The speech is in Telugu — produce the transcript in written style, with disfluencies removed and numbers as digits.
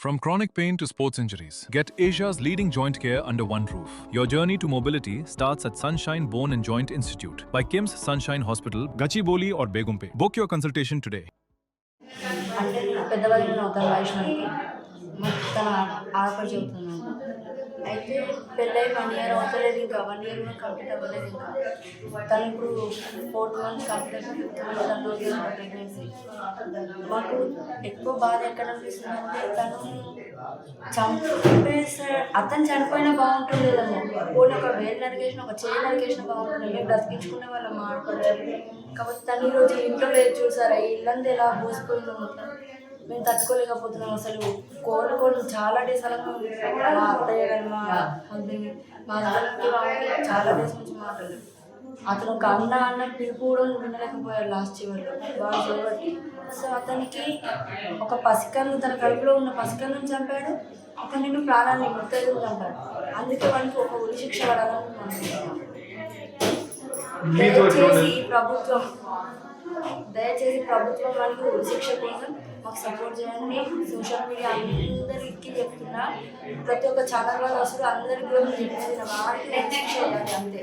From chronic pain to sports injuries, get Asia's leading joint care under one roof. Your journey to mobility starts at Sunshine Bone and Joint Institute by KIMS Sunshine Hospital, Gachibowli or Begumpe. Book your consultation today. అంటే నేను పెద్దవాళ్ళని అవుతాను వైష్ణవికి మొత్తం ఆడపడి చెబుతున్నాను. అయితే పెళ్ళై 1 ఇయర్ అవుతలేదు, ఇంకా 1 ఇయర్ కూడా కంప్లీట్ అవ్వలేదు. ఇంకా తను ఇప్పుడు 4th మంత్ కంప్లీట్ అయిపోయి 5th మంత్ రన్ అవుతుంది ప్రెగ్నెన్సీ. మాకు ఎక్కువ బాధ ఎక్కడ అనిపిస్తుంది అంటే తను చంపేస్తే అతను చనిపోయినా బాగుంటుంది కదమ్మా, పోనీ ఒక వేలు నరికేసిన ఒక చేయి నరికేసిన బాగుంటుంది, మేము బ్రతికించుకునే వాళ్ళం ఆడుకోవచ్చు. కాబట్టి తను ఈరోజు ఇంట్లో లేదు చూసారా, ఈ ఇల్లంతా ఎలా పోసిపోయిందో మొత్తం మేము తట్టుకోలేకపోతున్నాం. అసలు కోలుకోలు చాలా డేస్ అలా మా అత్తయ్య గారు మా హస్బెండ్ మా హస్బెండ్కి వాళ్ళకి చాలా డేస్ నుంచి మాట్లాడలేదు. అతను ఒక అన్న పిలుపు కూడా వినలేకపోయాడు లాస్ట్ చివరిలో బాగా చేయబట్టి. సో అతనికి ఒక పసికన్ను, తన కడుపులో ఉన్న పసికన్ను చంపాడు, ఒక నిన్ను ప్రాణాన్ని ముత్తైదు చంపాడు. అందుకే వాళ్ళకి ఒక ఉరి శిక్ష పడాలని అనుకుంటున్నాం. దయచేసి ప్రభుత్వం వాళ్ళకి ఉరి శిక్ష కోసం మాకు సపోర్ట్ చేయండి. సోషల్ మీడియా అందరికీ చెప్తున్నా, ప్రతి ఒక్క ఛానల్ వాళ్ళు వస్తారు, అందరికీ కూడా చెప్పేది వారికి శిక్ష చేయాలి అంతే.